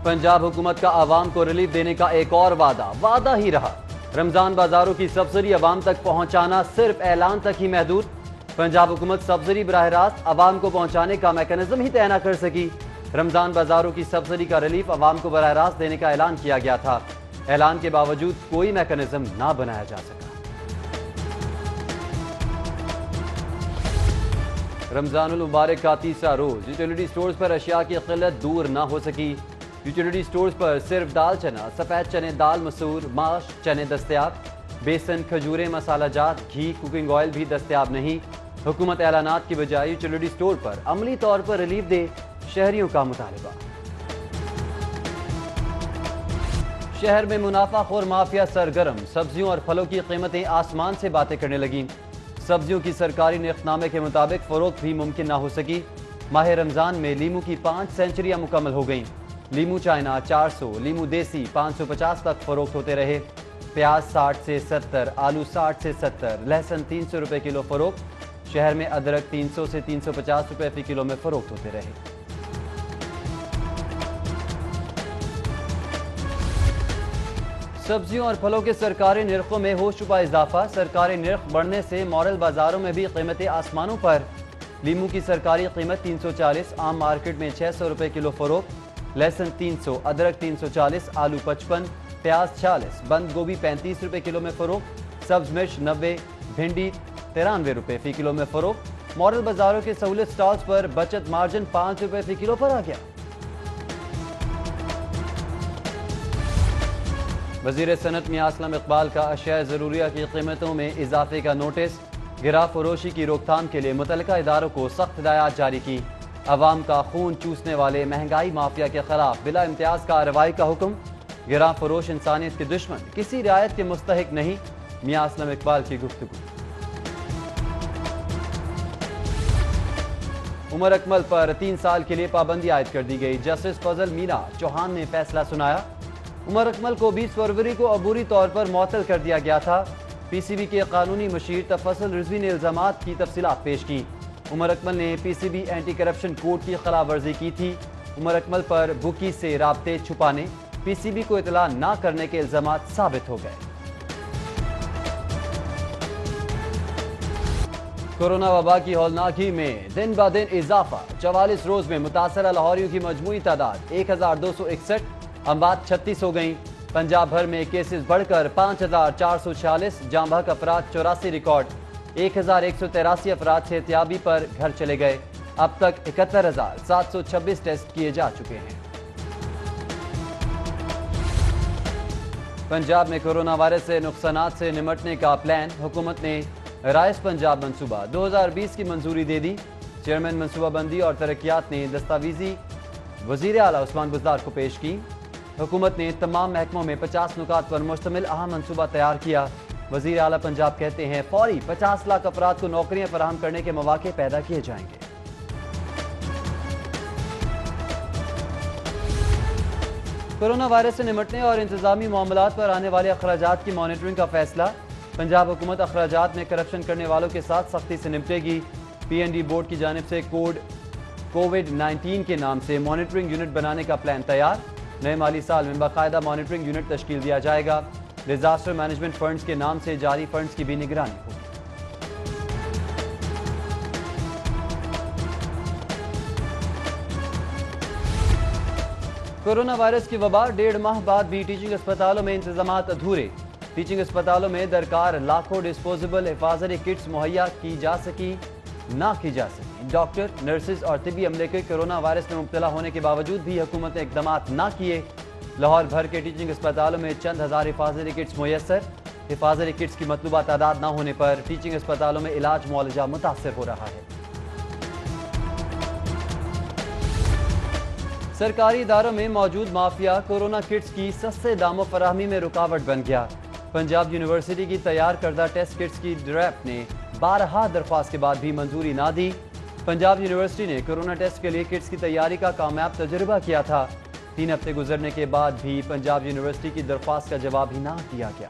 पंजाब हुकूमत का आवाम को रिलीफ देने का एक और वादा ही रहा। रमजान बाजारों की सब्सिडी आवाम तक पहुंचाना सिर्फ ऐलान तक ही महदूद। पंजाब हुकूमत सब्सिडी बराह रास्त आवाम को पहुंचाने का मैकेनिज्म ही तय न कर सकी। रमजान बाजारों की सब्सिडी का रिलीफ आवाम को बराह रास्त देने का ऐलान किया गया था। ऐलान के बावजूद कोई मैकेनिज्म ना बनाया जा सका। रमजानुल मुबारक का तीसरा रोज यूटिलिटी स्टोर्स पर अशिया की किल्लत दूर ना हो सकी। यूटिलिटी स्टोर्स पर सिर्फ दाल चना, सफेद चने, दाल मसूर, माश, चने दस्तयाब। बेसन, खजूरें, मसाला जात, घी, कुकिंग ऑयल भी दस्तयाब नहीं। हुकूमत ऐलानात की बजाय यूटिलिटी स्टोर पर अमली तौर पर रिलीफ दे, शहरियों का मुतालबा। शहर में मुनाफाखोर माफिया सरगर्म, सब्जियों और फलों की कीमतें आसमान से बातें करने लगीं। सब्जियों की सरकारी निर्खनामे के मुताबिक फरोख्त भी मुमकिन ना हो सकी। माह रमजान में लीमू की 5 सेंचुरियां मुकम्मल हो गईं। लीमू चाइना 400, लीमू देसी 550 तक फरोख्त होते रहे। प्याज 60 से 70, आलू 60 से 70, लहसुन 300 रुपए किलो फरोख्त। शहर में अदरक 300 से 350 रुपए फी किलो में फरोख्त होते रहे। सब्जियों और फलों के सरकारी निर्खों में हो चुका इजाफा। सरकारी निर्ख बढ़ने से मॉडल बाजारों में भी कीमतें आसमानों पर। लीमू की सरकारी कीमत 340, आम मार्केट में 600 रुपए किलो फरोख्त। लहसुन 300, अदरक 340, आलू 55, प्याज 40, बंद गोभी 35 रुपए किलो में फरोख्त। सब्ज मिर्च 90, भिंडी 93 रुपए फी किलो में फरोख्त। मॉडल बाजारों के सहूलत स्टॉल्स पर बचत मार्जिन 5 रुपए फी किलो पर आ गया। वज़ीर सनत मियां असलम इकबाल का अशिया ज़रूरिया की कीमतों में इजाफे का नोटिस। गिरा फरोशी की रोकथाम के लिए मुतल्लिका इदारों को सख्त हिदायत जारी की। अवाम का खून चूसने वाले महंगाई माफिया के खिलाफ बिला इम्तियाज कार्रवाई का हुक्म। गिरा फरोश इंसानियत के दुश्मन, किसी रियायत के मुस्तहिक नहीं, मियां असलम इकबाल की गुफ्तगू। उमर अकमल पर 3 साल के लिए पाबंदी आयद कर दी गई। जस्टिस फजल मीना चौहान ने फैसला सुनाया। उमर अकमल को 20 फरवरी को अबूरी तौर पर मुअत्तल कर दिया गया था। पीसीबी के कानूनी मशीर तफसल रिजवी ने इल्जामात की तफसीलात पेश की। उमर अकमल ने पीसीबी एंटी करप्शन कोड की खिलाफ वर्जी की थी। उमर अकमल पर बुकी से राब्ते छुपाने, पीसीबी को इतला ना करने के इल्जामात साबित हो गए। कोरोना वबा की हौलनाकी में दिन ब दिन इजाफा। 44 रोज में मुतासरा लाहौरियों की मजमूई तादाद 1261, अमवात 36 हो गई। पंजाब भर में केसेस बढ़कर 5446, जाँ बहक अफराद 84 रिकॉर्ड। 1183 अफराद सेहतियाबी पर घर चले गए। अब तक 71,726 टेस्ट किए जा चुके हैं। पंजाब में कोरोना वायरस से नुकसानात से निमटने का प्लान। हुकूमत ने राइस पंजाब मंसूबा 2020 की मंजूरी दे दी। चेयरमैन मनसूबाबंदी और तरक्यात ने दस्तावेजी वजीर आला उस्मान बुज़दार को पेश की। हुकूमत ने तमाम महकमों में 50 नुकात पर मुश्तमिल अहम मंसूबा तैयार किया। वजीर आला पंजाब कहते हैं फौरी 50 लाख अफराद को नौकरियां फराहम करने के मौके पैदा किए जाएंगे। कोरोना वायरस से निमटने और इंतजामी मामलात पर आने वाले अखराजात की मॉनिटरिंग का फैसला। पंजाब हुकूमत अखराजात में करप्शन करने वालों के साथ सख्ती से निपटेगी। पीएनडी बोर्ड की जानिब से कोविड-19 के नाम से मॉनिटरिंग यूनिट बनाने का प्लान तैयार। नए माली साल में बाकायदा मॉनिटरिंग यूनिट तश्कील दिया जाएगा। डिजास्टर मैनेजमेंट फंड्स के नाम से जारी फंड्स की भी निगरानी होगी। कोरोना वायरस की वबा 1.5 माह बाद भी टीचिंग अस्पतालों में इंतजामात अधूरे। टीचिंग अस्पतालों में दरकार लाखों डिस्पोजेबल हिफाजती किट्स मुहैया की जा सकी ना की जा सकी। डॉक्टर, नर्सेज और तिबी अमले के कोरोना वायरस में मुब्तला होने के बावजूद भी हुकूमत ने इकदामात ना किए। लाहौर भर के टीचिंग अस्पतालों में चंद हजार हिफाजती किट्स मुयस्सर। हिफाजती किट्स की मतलूबा तादाद ना होने पर टीचिंग अस्पतालों में इलाज मुआलजा मुतासर हो रहा है। सरकारी इदारों में मौजूद माफिया कोरोना किट्स की सस्ते दामों फराहमी में रुकावट बन गया। पंजाब यूनिवर्सिटी की तैयार करदा टेस्ट किट्स की ड्रैफ्ट ने 12 दरख्वास्त के बाद भी मंजूरी ना दी। पंजाब यूनिवर्सिटी ने कोरोना टेस्ट के लिए किट्स की तैयारी का कामयाब तजुर्बा किया था। 3 हफ्ते गुजरने के बाद भी पंजाब यूनिवर्सिटी की दरख्वास्त का जवाब ही ना दिया गया।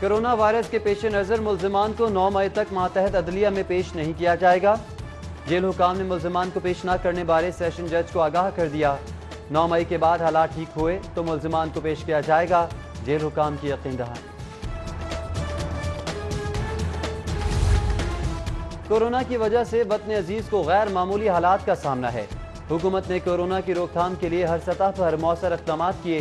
कोरोना वायरस के पेश नज़र मुल्जिमान को 9 मई तक मातहत अदलिया में पेश नहीं किया जाएगा। जेल हुकाम ने मुल्जिमान को पेश न करने बारे सेशन जज को आगाह कर दिया। 9 मई के बाद हालात ठीक हुए तो मुल्जिमान को पेश किया जाएगा, जेल हुकाम की यकीन दहानी। कोरोना की वजह से वतन अजीज को गैर मामूली हालात का सामना है। हुकूमत ने कोरोना की रोकथाम के लिए हर सतह पर मौसर इक़दाम किए।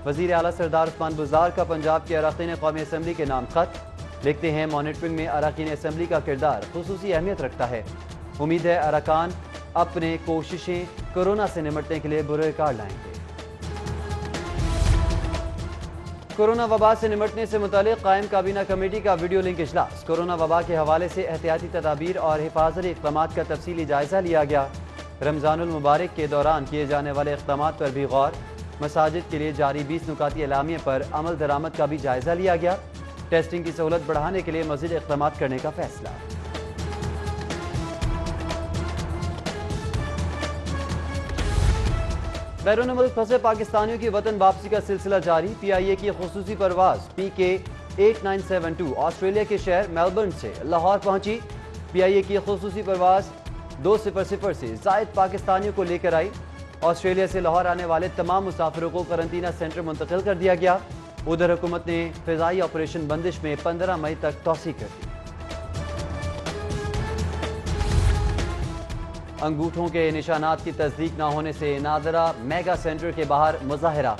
वज़ीर आला सरदार उस्मान बुज़दार का पंजाब के अरकान कौमी असम्बली के नाम खत। लिखते हैं, मॉनिटरिंग में अरकान असम्बली का किरदार खुसूसी अहमियत रखता है। उम्मीद है अरकान अपने कोशिशें कोरोना से निमटने के लिए बुरे रिकॉर्ड लाएंगे। कोरोना वबा से निमटने से मुतालिक कायम काबीना कमेटी का वीडियो लिंक इजलास। कोरोना वबा के हवाले से एहतियाती तदाबीर और हिफाजती इक़दामात का तफसीली जायजा लिया गया। रमज़ानुल मुबारक के दौरान किए जाने वाले इक़दामात पर भी गौर। मसाजिद के लिए जारी 20 नुकाती एलामिये पर अमल दरामद का भी जायजा लिया गया। टेस्टिंग की सहूलत बढ़ाने के लिए मज़ीद इक़दामात करने का फैसला। बैरून मुल्क फंसे पाकिस्तानियों की वतन वापसी का सिलसिला जारी। PIA की खुसूसी परवाज PK 8972 ऑस्ट्रेलिया के शहर मेलबर्न से लाहौर पहुंची। PIA की खुसूसी परवाज 200 से जायद पाकिस्तानियों को लेकर आई। ऑस्ट्रेलिया से लाहौर आने वाले तमाम मुसाफिरों को करंटीना सेंटर मुंतकिल कर दिया गया। उधर हुकूमत ने फ़िज़ाई ऑपरेशन बंदिश में 15 मई तक तौसीक कर दी। अंगूठों के निशानात की तस्दीक न होने से नादरा मेगा सेंटर के बाहर मुजाहरा।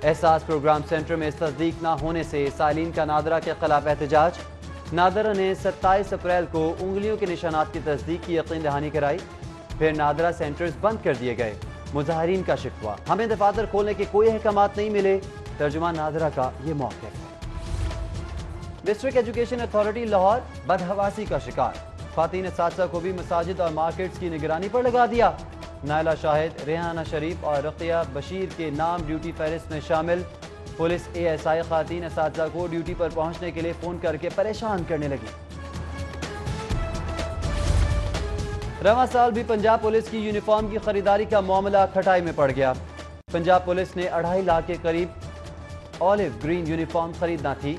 एहसास प्रोग्राम सेंटर में इस तस्दीक न होने से साइलिन का नादरा के खिलाफ एहतजाज। नादरा ने 27 अप्रैल को उंगलियों के निशानात की तस्दीक की यकीन दहानी कराई। फिर नादरा सेंटर्स बंद कर दिए गए। मुजाहरीन का शिकवा, हमें दफातर खोलने के कोई अहकामात नहीं मिले। तर्जुमान नादरा का ये मौक़िफ़ है। डिस्ट्रिक्ट एजुकेशन अथॉरिटी लाहौर बदहवासी का शिकार। ख़वातीन असातिज़ा को भी मसाजिद और मार्केट्स की निगरानी पर लगा दिया। नायला शाहिद, रेहाना शरीफ और रक़िया बशीर के नाम ड्यूटी फहरिस्त में शामिल। पुलिस ASI ख़वातीन असातिज़ा को ड्यूटी पर पहुंचने के लिए फ़ोन करके परेशान करने लगी। रवां साल भी पंजाब पुलिस की यूनिफॉर्म की खरीदारी का मामला खटाई में पड़ गया। पंजाब पुलिस ने 2.5 लाख के करीब ऑलिव ग्रीन यूनिफॉर्म खरीदना थी।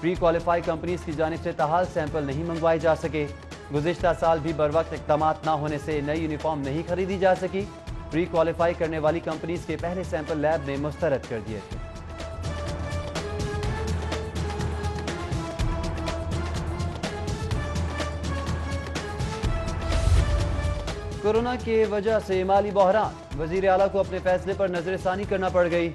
प्री क्वालिफाई कंपनीज की जानिब से ताहाल सैंपल नहीं मंगवाए जा सके। गुज़िश्ता साल भी बर वक्त इक़दामात न होने से नई यूनिफॉर्म नहीं खरीदी जा सकी। प्री क्वालिफाई करने वाली कंपनीज के पहले सैंपल लैब ने मुस्तरद कर दिए थे। कोरोना की वजह से माली बहरान, वज़ीर आला को अपने फैसले पर नजरसानी करना पड़ गई।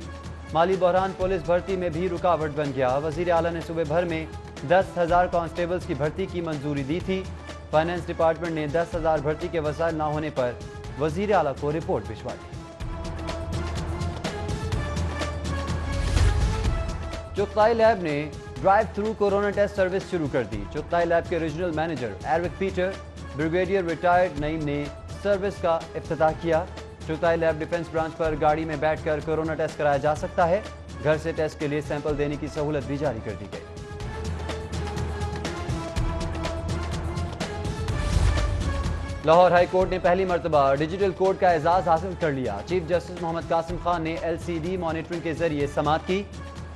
माली बहरान पुलिस भर्ती में भी रुकावट बन गया। वज़ीर आला ने सूबे भर में 10,000 कांस्टेबल्स की भर्ती की मंजूरी दी थी। फाइनेंस डिपार्टमेंट ने 10,000 भर्ती के वसाइल ना होने पर वज़ीर आला को रिपोर्ट भिजवा दी। चुगताई लैब ने drive through corona test service शुरू कर दी। चुगताई लैब के regional manager Eric Peter, brigadier retired Naeem ने सर्विस का इफ्तिताह किया। चुगताई लैब डिफेंस ब्रांच पर गाड़ी में बैठकर कोरोना टेस्ट कराया जा सकता है। घर से टेस्ट के लिए सैंपल देने की सहूलत भी जारी कर दी गई। लाहौर हाई कोर्ट ने पहली मरतबा डिजिटल कोर्ट का एजाज हासिल कर लिया। चीफ जस्टिस मोहम्मद कासिम खान ने LCD मॉनिटरिंग के जरिए समाअत की।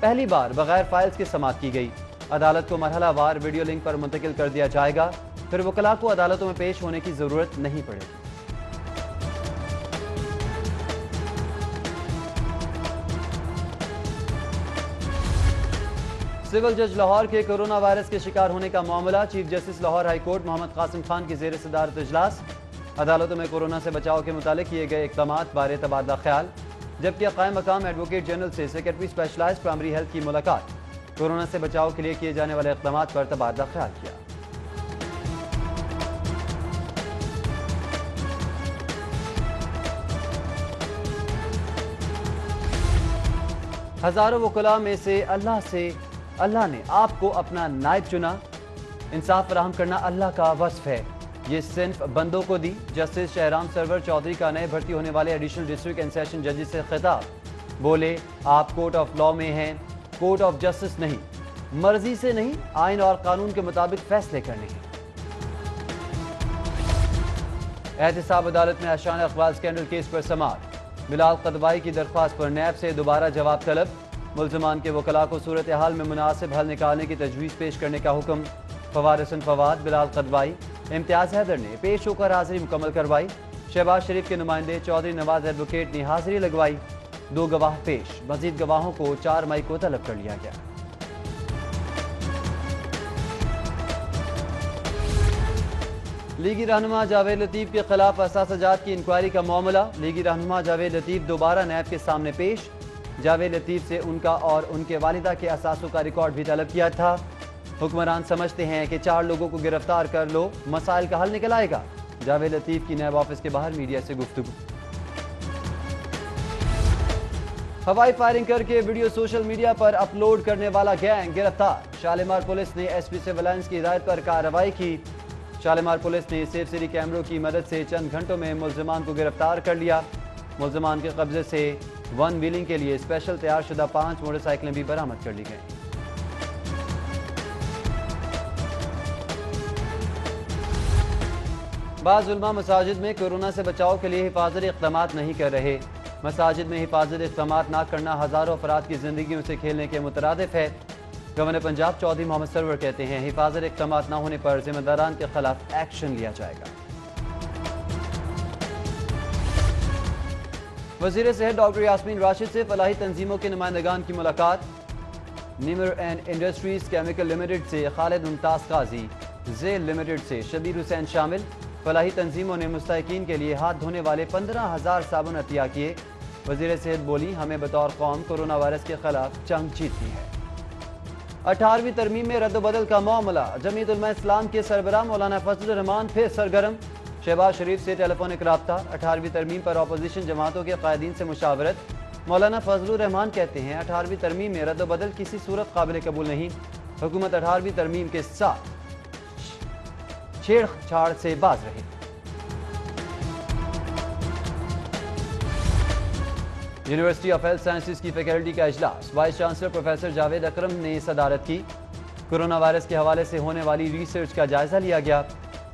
पहली बार बगैर फाइल्स के समाअत की गई। अदालत को मरहलावार वीडियो लिंक पर मुंतकिल कर दिया जाएगा। फिर वकला को अदालतों में पेश होने की जरूरत नहीं पड़ेगी। सिविल जज लाहौर के कोरोना वायरस के शिकार होने का मामला। Chief justice Lahore high court Mohammad Qasim Khan की ज़ेर सदारत इजलास। अदालतों में कोरोना से बचाव के मुतालिक किए गए इक़दामात बारे तबादला ख्याल। जबकि क़ायम मकाम एडवोकेट जनरल से सेक्रेटरी स्पेशलाइज्ड प्राइमरी हेल्थ की मुलाकात। कोरोना से बचाव के लिए किए जाने वाले इक़दामात पर तबादला ख्याल किया। हजारों वकला में से अल्लाह ने आपको अपना नायब चुना। इंसाफ फराहम करना अल्लाह का वस्फ है, ये सिर्फ बंदों को दी। जस्टिस शहराम सरवर चौधरी का नए भर्ती होने वाले एडिशनल डिस्ट्रिक्ट एंड सेशन जजेस से खिताब। बोले, आप कोर्ट ऑफ लॉ में हैं, कोर्ट ऑफ जस्टिस नहीं। मर्जी से नहीं, आइन और कानून के मुताबिक फैसले करने हैं। एहतसाब अदालत में आशाना अखबार स्कैंडल केस पर समाअत। बिलाल कदवाई की दरख्वास्त पर नैब से दोबारा जवाब तलब। मुल्ज़मान के वकला को सूरत हाल में मुनासिब हल निकालने की तजवीज़ पेश करने का हुक्म। फवाद हसन फवाद, बिलाल कदवाई, इम्तियाज हैदर ने पेश होकर हाजिरी मुकम्मल करवाई। शहबाज शरीफ के नुमाइंदे चौधरी नवाज एडवोकेट ने हाजिरी लगवाई। 2 गवाह पेश, मजीद गवाहों को 4 मई को तलब कर लिया गया। लीगी रहनुमा जावेद लतीफ के खिलाफ असासजात की इंक्वायरी का मामला। लीगी रहनुमा जावेद लतीफ दोबारा नैब के सामने पेश। जावेद लतीफ से उनका और उनके वालिदा के असासों का रिकॉर्ड भी तलब किया था। हुक्मरान समझते हैं कि 4 लोगों को गिरफ्तार कर लो, मसाइल का हल निकल आएगा। जावेद लतीफ की नैब ऑफिस के बाहर मीडिया से गुफ्तगू। हवाई फायरिंग करके वीडियो सोशल मीडिया पर अपलोड करने वाला गैंग गिरफ्तार। शालीमार पुलिस ने एसपी सर्विलांस की हिदायत पर कार्रवाई की। शालीमार पुलिस ने सेफ सिटी कैमरों की मदद से चंद घंटों में मुल्जिमान को गिरफ्तार कर लिया। मुल्जिमान के कब्जे से वन व्हीलिंग के लिए स्पेशल तैयार शुदा 5 मोटरसाइकिलें भी बरामद कर ली गईं। बाज़ उलमा मसाजिद में कोरोना से बचाव के लिए हिफाजती इक़दाम नहीं कर रहे। मसाजिद में हिफाजती इक़दाम न करना हज़ारों अफराद की ज़िंदगियों से खेलने के मुतरादिफ है। गवर्नर पंजाब चौधरी मोहम्मद सरवर कहते हैं हिफाजती इक़दाम न होने पर जिम्मेदारान के खिलाफ एक्शन लिया जाएगा। वज़ीर सेहत डॉक्टर यास्मीन राशिद से फलाही तंजीमों के नुमाइंदगान की मुलाकात। Nimra and industries chemical limited से खालिद मुमताज़ काजी, जेल लिमिटेड से शबीर हुसैन शामिल। फलाही तंजीमों ने मुस्तहिकीन के लिए हाथ धोने वाले 15,000 साबुन अतिया किए। वज़ीर सेहत बोली हमें बतौर कौम कोरोना वायरस के खिलाफ जंग जीतनी है। 18वीं तरमीम में रद्द-बदल का मामला। जमीयत उलमा इस्लाम के सरबराह मौलाना फजलुर रहमान फिर सरगर्म। शहबाज शरीफ से टेलीफोनिक राब्ता। 18वीं तरमीम पर अपोजिशन जमातों के कायदीन से मुशावरत। मौलाना फजलुर रहमान कहते हैं 18वीं तरमीम में रद्द-बदल किसी सूरत काबिल कबूल नहीं। हुकूमत 18वीं तरमीम के साथ छेड़छाड़ से बाज रही। यूनिवर्सिटी ऑफ हेल्थ साइंसेज की फैकल्टी का इजलास। वाइस चांसलर प्रोफेसर जावेद अकरम ने सदारत की। कोरोना वायरस के हवाले से होने वाली रिसर्च का जायजा लिया गया।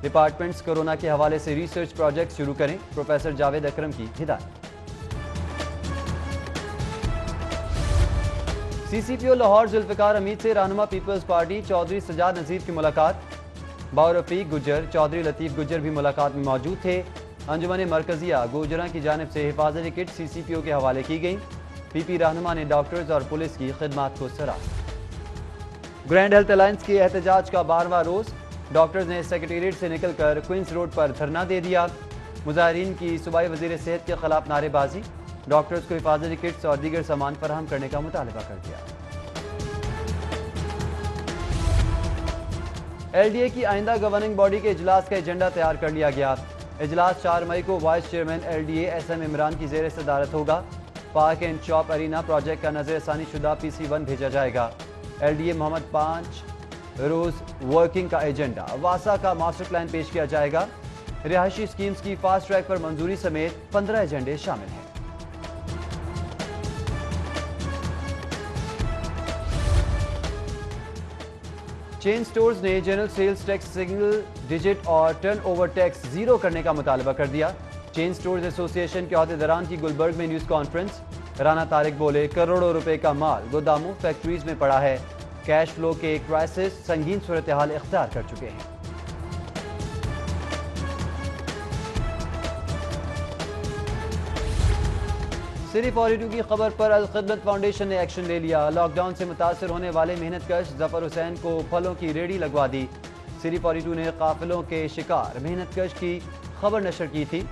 डिपार्टमेंट्स कोरोना के हवाले से रिसर्च प्रोजेक्ट शुरू करें, प्रोफेसर जावेद अकरम की हिदायत। सीसीपीओ लाहौर जुल्फिकार हमीद से रहनुमा पीपल्स पार्टी चौधरी सजाद नजीर की मुलाकात। बारफीक गुज्जर, चौधरी लतीफ गुज्जर भी मुलाकात में मौजूद थे। अंजुमन मरकजिया गोजरा की जानिब से हिफाजती किट सीसीपीओ के हवाले की गई। पीपी रहनुमा ने डॉक्टर्स और पुलिस की खिदमत को सराहा। ग्रैंड हेल्थ अलायंस के एहतजाज का 12वां रोज। डॉक्टर्स ने सेक्रेटेरिएट से निकलकर क्वींस रोड पर धरना दे दिया। मुजाहिरीन की सूबाई वजीर सेहत के खिलाफ नारेबाजी। डॉक्टर्स को हिफाजती किट्स और दीगर सामान फराहम करने का मुतालबा कर दिया। एलडीए की आइंदा गवर्निंग बॉडी के इजलास का एजेंडा तैयार कर लिया गया। इजलास 4 मई को vice chairman LDA SM Imran की जेर सदारत होगा। Park and shop arena project का नजरसानी शुदा PC1 भेजा जाएगा। एलडीए मोहम्मद 5 रोज वर्किंग का एजेंडा। वासा का मास्टर प्लान पेश किया जाएगा। रिहायशी स्कीम्स की फास्ट ट्रैक पर मंजूरी समेत 15 एजेंडे शामिल हैं। चेन स्टोर्स ने general sales tax single digit और टर्नओवर टैक्स जीरो करने का मुतालबा कर दिया। चेन स्टोर्स एसोसिएशन के अहदेदारान की गुलबर्ग में न्यूज कॉन्फ्रेंस। राना तारिक बोले करोड़ों रुपए का माल गोदामों फैक्ट्रीज में पड़ा है। कैश फ्लो के क्राइसिस संगीन सूरत हाल इख्तियार कर चुके हैं। सिरी 42 की खबर पर अल खिदमत फाउंडेशन ने एक्शन ले लिया। लॉकडाउन से मुतासर होने वाले मेहनत कश जफर हुसैन को फलों की रेडी लगवा दी। सिरी 42 ने काफिलों के शिकार मेहनत कश की खबर नशर की थी।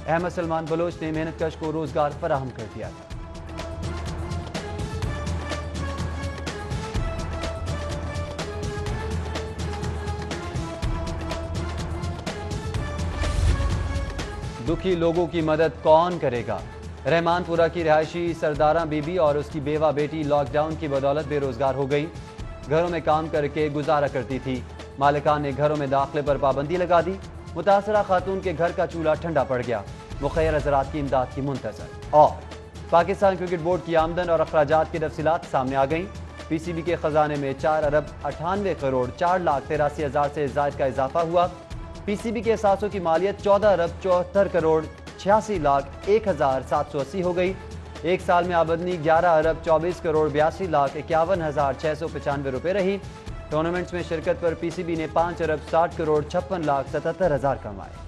अहमद सलमान बलोच ने मेहनत कश को रोजगार फराहम कर दिया था। दुखी लोगों की मदद कौन करेगा? रहमानपुरा की रिहायशी सरदारा बीबी और उसकी बेवा बेटी लॉकडाउन की बदौलत बेरोजगार हो गई। घरों में काम करके गुजारा करती थी। मालिकान ने घरों में दाखिले पर पाबंदी लगा दी। मुतासरा खातून के घर का चूल्हा ठंडा पड़ गया। मुखैर हज़रात की इमदाद की मुंतज़र। और पाकिस्तान क्रिकेट बोर्ड की आमदन और अखराजात की तफसीलात सामने आ गईं। PCB के खजाने में 4 अरब 98 करोड़ 4,83,000 से ज़ायद का इजाफा हुआ। PCB के एहसासों की मालियत 14 अरब 74 करोड़ 86,01,780 हो गई। एक साल में आमदनी 11 अरब 24 करोड़ 82,51,695 रुपए रही। ٹورنامنٹس میں شرکت پر پی سی بی نے 5 ارب 60 کروڑ 56 لاکھ 77 ہزار کمائے۔